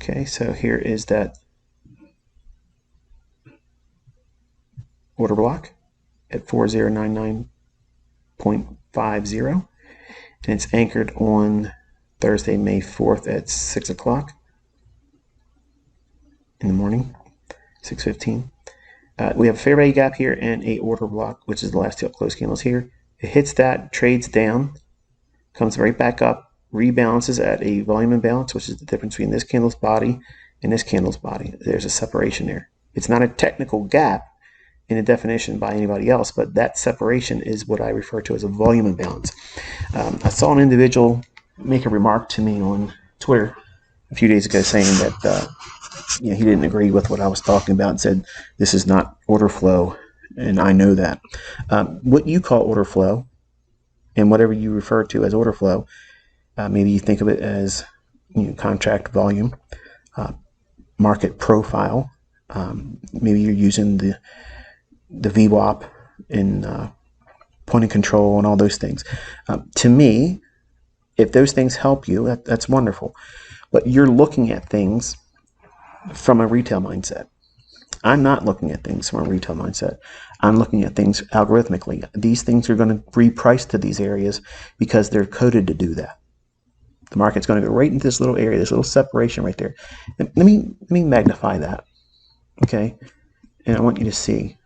Okay, so here is that order block at 4099.50, and it's anchored on Thursday, May 4th at 6 o'clock in the morning, 6:15. We have a fair value gap here and a order block, which is the last two up close candles here. It hits that, trades down, comes right back up, rebalances at a volume imbalance, which is the difference between this candle's body and this candle's body. There's a separation there. It's not a technical gap in a definition by anybody else, but that separation is what I refer to as a volume imbalance. I saw an individual make a remark to me on Twitter a few days ago saying that he didn't agree with what I was talking about and said this is not order flow, and I know that. What you call order flow and whatever you refer to as order flow, maybe you think of it as contract volume, market profile. Maybe you're using the VWAP and point of control and all those things. To me, if those things help you, that's wonderful. But you're looking at things from a retail mindset. I'm not looking at things from a retail mindset. I'm looking at things algorithmically. These things are going to reprice to these areas because they're coded to do that. The market's going to go right into this little area, this little separation right there. Let me magnify that, okay? And I want you to see.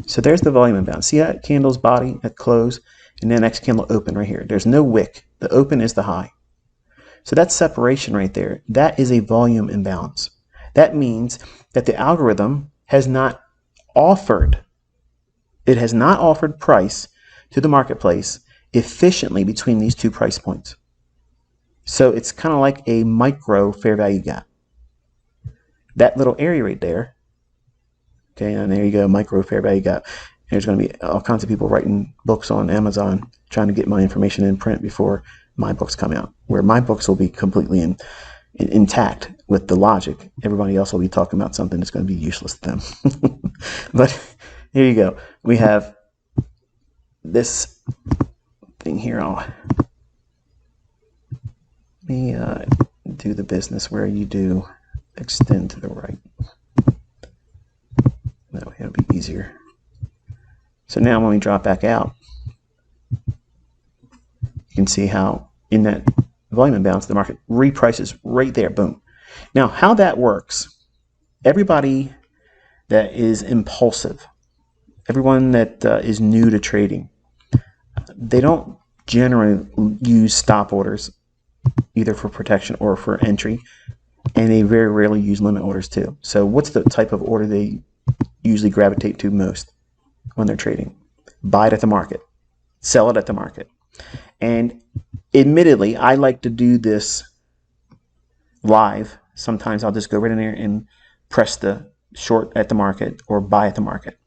So there's the volume imbalance. See that candle's body at close and then next candle open right here. There's no wick. The open is the high. So that separation right there, that is a volume imbalance. That means that the algorithm has not offered, price to the marketplace efficiently between these two price points. So it's kind of like a micro fair value gap. That little area right there, okay, and there you go, micro fair value gap. There's going to be all kinds of people writing books on Amazon trying to get my information in print before my books come out, where my books will be completely intact with the logic. Everybody else will be talking about something that's going to be useless to them. But here you go. We have this thing here. Let me do the business where you do extend to the right. That way it'll be easier. So now when we drop back out, you can see how in that volume imbalance, the market reprices right there, boom. Now how that works, everybody that is impulsive, everyone that is new to trading, they don't generally use stop orders either for protection or for entry, and they very rarely use limit orders too. So what's the type of order they usually gravitate to most when they're trading? Buy it at the market, sell it at the market. And admittedly, I like to do this live. Sometimes I'll just go right in there and press the short at the market or buy at the market.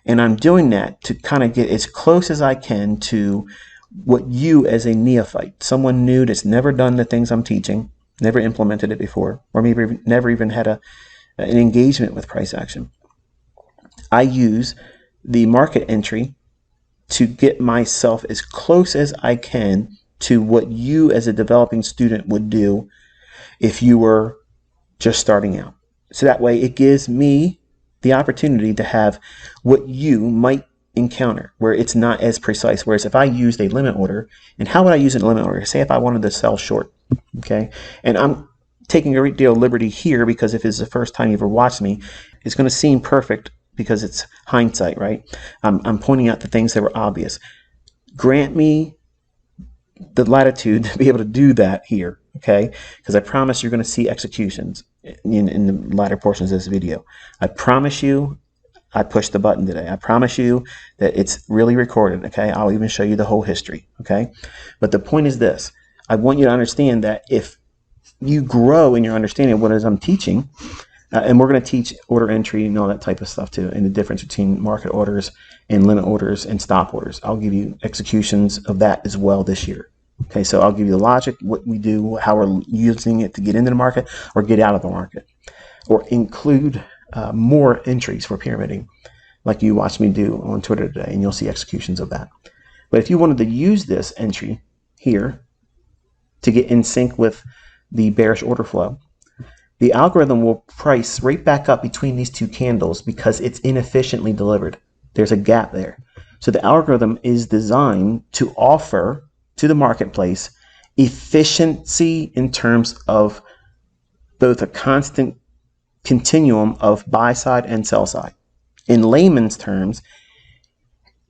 And I'm doing that to kind of get as close as I can to what you as a neophyte, someone new that's never done the things I'm teaching, never implemented it before, or maybe never even had an engagement with price action. I use the market entry to get myself as close as I can to what you as a developing student would do if you were just starting out. So that way it gives me the opportunity to have what you might encounter where it's not as precise. Whereas if I used a limit order, and how would I use a limit order? Say if I wanted to sell short, okay? And I'm taking a great deal of liberty here because if it's the first time you ever watched me, it's going to seem perfect because it's hindsight, right? I'm pointing out the things that were obvious. Grant me the latitude to be able to do that here, okay? Because I promise you're going to see executions in the latter portions of this video. I promise you I pushed the button today. I promise you that it's really recorded, okay? I'll even show you the whole history, okay? But the point is this. I want you to understand that if you grow in your understanding of what it is I'm teaching, And we're going to teach order entry and all that type of stuff too, and the difference between market orders and limit orders and stop orders. I'll give you executions of that as well this year. Okay, so I'll give you the logic, what we do, how we're using it to get into the market or get out of the market, or include more entries for pyramiding, like you watched me do on Twitter today, and you'll see executions of that. But if you wanted to use this entry here to get in sync with the bearish order flow, the algorithm will price right back up between these two candles because it's inefficiently delivered. There's a gap there. So the algorithm is designed to offer to the marketplace efficiency in terms of both a constant continuum of buy side and sell side. In layman's terms,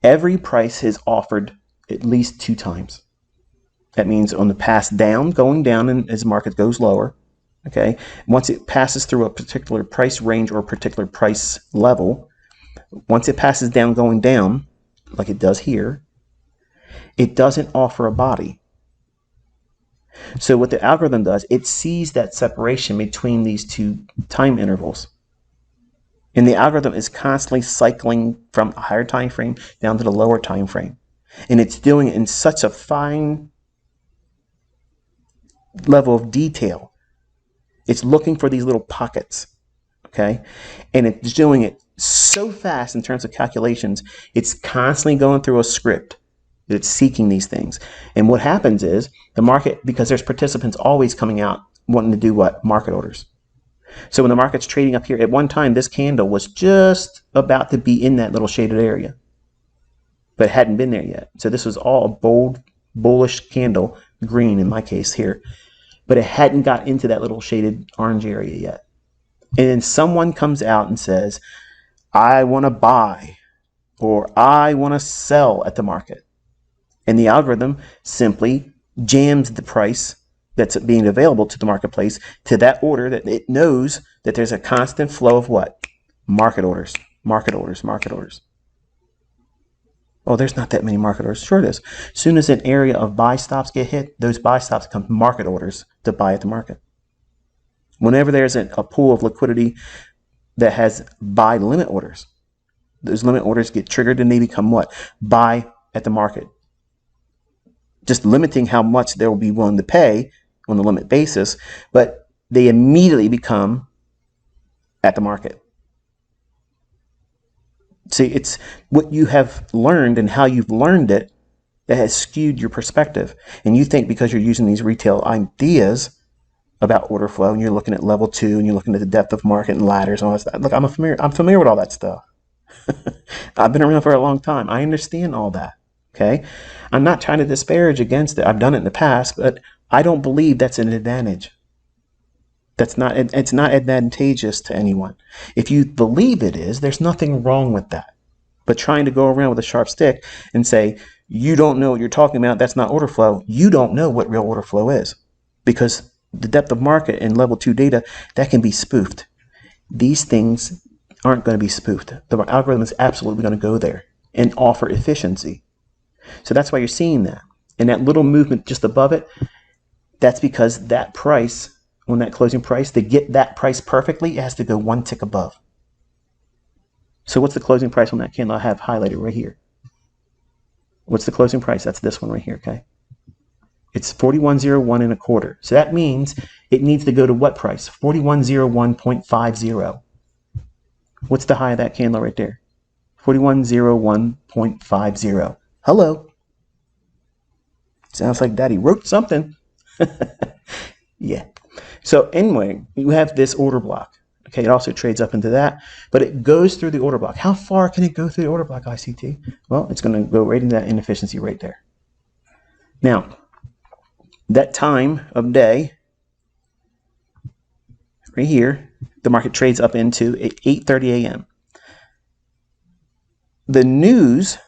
every price is offered at least 2 times. That means on the pass down, going down, and as the market goes lower, okay, once it passes through a particular price range or a particular price level, once it passes down going down, like it does here, it doesn't offer a body. So what the algorithm does, it sees that separation between these 2 time intervals. And the algorithm is constantly cycling from a higher time frame down to the lower time frame. And it's doing it in such a fine level of detail. It's looking for these little pockets, okay? And it's doing it so fast in terms of calculations, it's constantly going through a script. It's seeking these things. And what happens is the market, because there's participants always coming out wanting to do what? Market orders. So when the market's trading up here, at one time, this candle was just about to be in that little shaded area, but hadn't been there yet. So this was all a bold, bullish candle, green in my case here, but it hadn't got into that little shaded orange area yet. And then someone comes out and says, I want to buy or I want to sell at the market. And the algorithm simply jams the price that's being available to the marketplace to that order that it knows that there's a constant flow of what? Market orders, market orders, market orders. Oh, there's not that many market orders. Sure it is. As soon as an area of buy stops get hit, those buy stops become market orders to buy at the market. Whenever there's a pool of liquidity that has buy limit orders, those limit orders get triggered and they become what? Buy at the market. Just limiting how much they'll be willing to pay on the limit basis, but they immediately become at the market. See, it's what you have learned and how you've learned it that has skewed your perspective. And you think because you're using these retail ideas about order flow and you're looking at level 2 and you're looking at the depth of market and ladders and all that stuff. Look, I'm familiar with all that stuff. I've been around for a long time. I understand all that. Okay, I'm not trying to disparage against it. I've done it in the past, but I don't believe that's an advantage. It's not advantageous to anyone. If you believe it is, there's nothing wrong with that. But trying to go around with a sharp stick and say, you don't know what you're talking about, that's not order flow, you don't know what real order flow is. Because the depth of market and level 2 data, that can be spoofed. These things aren't going to be spoofed. The algorithm is absolutely going to go there and offer efficiency. So that's why you're seeing that. And that little movement just above it, that's because that price, on that closing price, to get that price perfectly, it has to go 1 tick above. So what's the closing price on that candle I have highlighted right here? What's the closing price? That's this one right here, okay? It's 41.01 and a quarter. So that means it needs to go to what price? 41.01.50. What's the high of that candle right there? 41.01.50. Hello. Sounds like Daddy wrote something. Yeah. So anyway, you have this order block. Okay, it also trades up into that, but it goes through the order block. How far can it go through the order block, ICT? Well, it's going to go right into that inefficiency right there. Now, that time of day, right here, the market trades up into 8:30 a.m. The news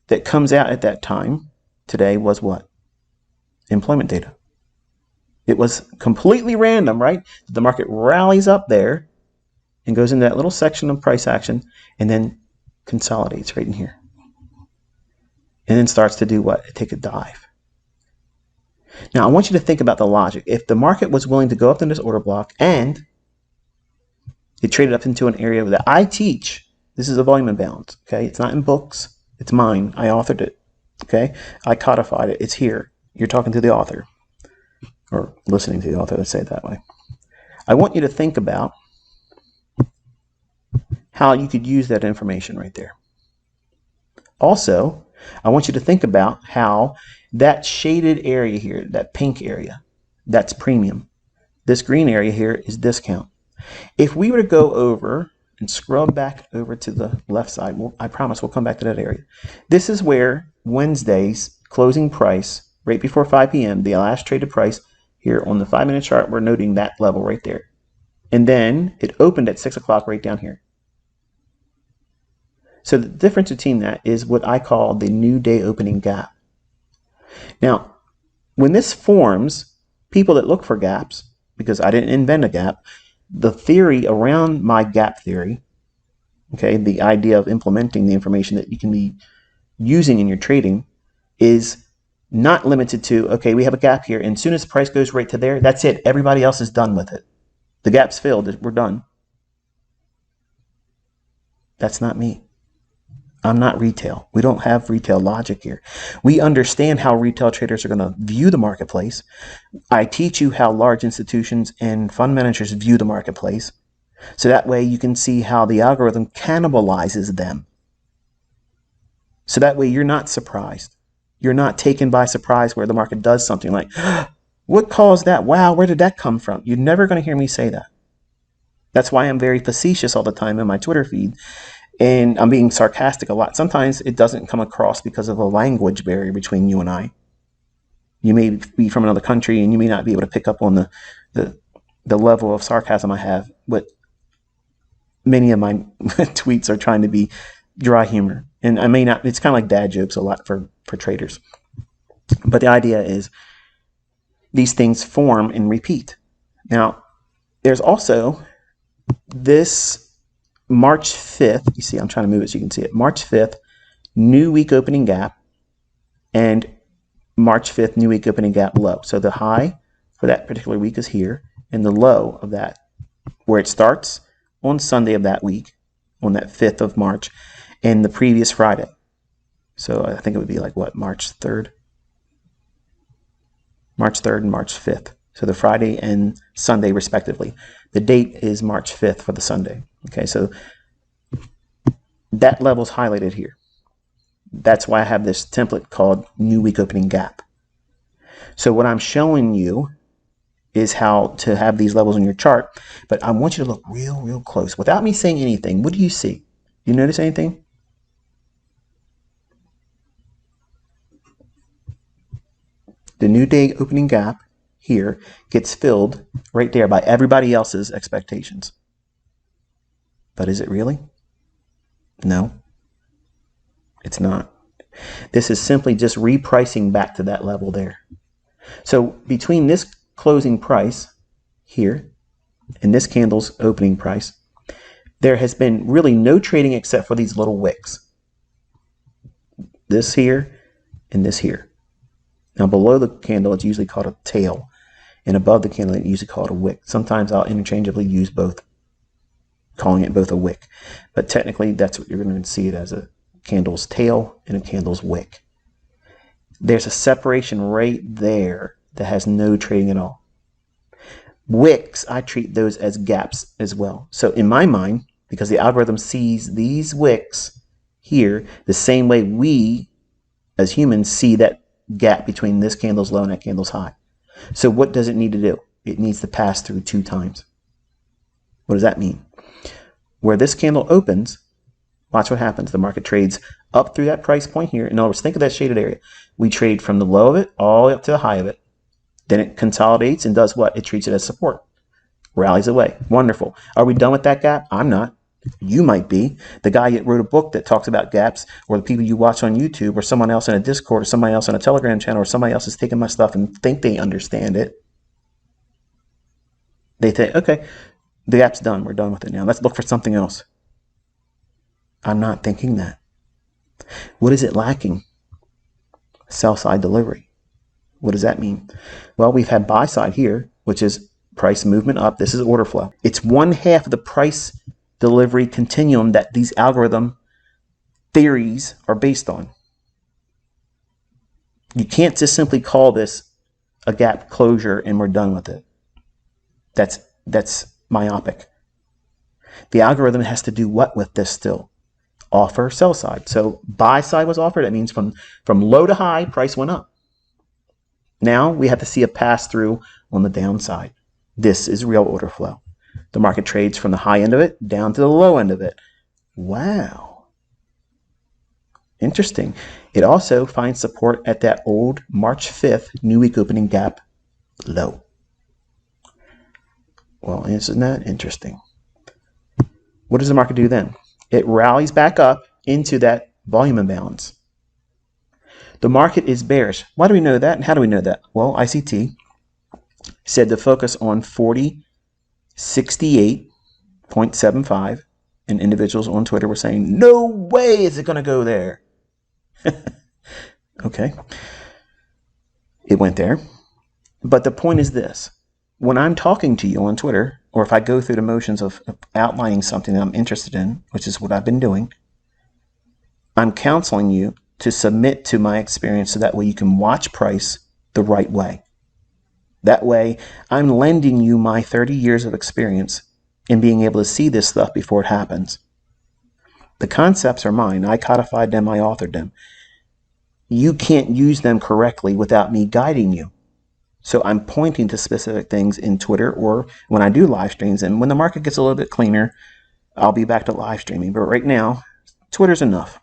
that comes out at that time today was what? Employment data. It was completely random, right? The market rallies up there and goes into that little section of price action and then consolidates right in here. And then starts to do what? Take a dive. Now, I want you to think about the logic. If the market was willing to go up in this order block and It traded up into an area that I teach. This is a volume imbalance. Okay, it's not in books. It's mine. I authored it. Okay, I codified it. It's here. You're talking to the author, or listening to the author. Let's say it that way. I want you to think about how you could use that information right there. Also, I want you to think about how that shaded area here, that pink area, that's premium. This green area here is discount. If we were to go over and scrub back over to the left side, I promise we'll come back to that area. This is where Wednesday's closing price, right before 5 p.m., the last traded price here on the 5-minute chart, we're noting that level right there. And then it opened at 6 o'clock right down here. So the difference between that is what I call the new day opening gap. Now, when this forms, people that look for gaps, because I didn't invent a gap, the theory around my gap theory, okay, the idea of implementing the information that you can be using in your trading is not limited to, okay, we have a gap here, and as soon as the price goes right to there, that's it. Everybody else is done with it. The gap's filled. We're done. That's not me. I'm not retail. We don't have retail logic here. We understand how retail traders are going to view the marketplace. I teach you how large institutions and fund managers view the marketplace. So that way you can see how the algorithm cannibalizes them. So that way you're not surprised. You're not taken by surprise where the market does something like, what caused that? Wow, where did that come from? You're never going to hear me say that. That's why I'm very facetious all the time in my Twitter feed. And I'm being sarcastic a lot. Sometimes it doesn't come across because of a language barrier between you and I. You may be from another country and you may not be able to pick up on the level of sarcasm I have. But many of my tweets are trying to be dry humor. And I may not, it's kind of like dad jokes a lot for traders. But the idea is these things form and repeat. Now, there's also this March 5th, you see, I'm trying to move it so you can see it. March 5th, new week opening gap, and March 5th, new week opening gap low. So the high for that particular week is here, and the low of that, where it starts on Sunday of that week, on that 5th of March, and the previous Friday. So I think it would be like, what, March 3rd? March 3rd and March 5th. So the Friday and Sunday, respectively. The date is March 5th for the Sunday. Okay, so that level's highlighted here. That's why I have this template called New Week Opening Gap. So what I'm showing you is how to have these levels in your chart, but I want you to look real close. Without me saying anything, what do you see? You notice anything? The new day opening gap here gets filled right there by everybody else's expectations. But is it really? No, it's not. This is simply just repricing back to that level there. So between this closing price here and this candle's opening price, there has been really no trading except for these little wicks. This here and this here. Now below the candle, it's usually called a tail. And above the candle, it's usually called a wick. Sometimes I'll interchangeably use both, calling it both a wick. But technically, that's what you're going to see it as, a candle's tail and a candle's wick. There's a separation right there that has no trading at all. Wicks, I treat those as gaps as well. So in my mind, because the algorithm sees these wicks here the same way we, as humans, see that gap between this candle's low and that candle's high. So what does it need to do? It needs to pass through 2 times. What does that mean? Where this candle opens, watch what happens. The market trades up through that price point here. In other words, think of that shaded area. We trade from the low of it all the way up to the high of it. Then it consolidates and does what? It treats it as support. Rallies away. Wonderful. Are we done with that gap? I'm not. You might be. The guy that wrote a book that talks about gaps, or the people you watch on YouTube, or someone else in a Discord, or somebody else on a Telegram channel, or somebody else is taking my stuff and think they understand it. They think, okay, the gap's done. We're done with it now. Let's look for something else. I'm not thinking that. What is it lacking? Sell side delivery. What does that mean? Well, we've had buy side here, which is Price movement up. This is order flow. It's 1/2 of the price delivery continuum that these algorithm theories are based on. You can't just simply call this a gap closure and we're done with it. That's myopic. The algorithm has to do what with this still? Offer, sell side. So buy side was offered. That means from low to high, price went up. Now we have to see a pass through on the downside. This is real order flow. The market trades from the high end of it down to the low end of it. Wow. Interesting. It also finds support at that old March 5th new week opening gap low. Well, isn't that interesting? What does the market do then? It rallies back up into that volume imbalance. The market is bearish. Why do we know that and how do we know that? Well, ICT said to focus on 4068.75 and individuals on Twitter were saying, no way is it going to go there. Okay. It went there. But the point is this. When I'm talking to you on Twitter, or if I go through the motions of outlining something that I'm interested in, which is what I've been doing, I'm counseling you to submit to my experience so that way you can watch price the right way. That way, I'm lending you my 30 years of experience in being able to see this stuff before it happens. The concepts are mine. I codified them. I authored them. You can't use them correctly without me guiding you. So I'm pointing to specific things in Twitter or when I do live streams. And when the market gets a little bit cleaner, I'll be back to live streaming. But right now, Twitter's enough.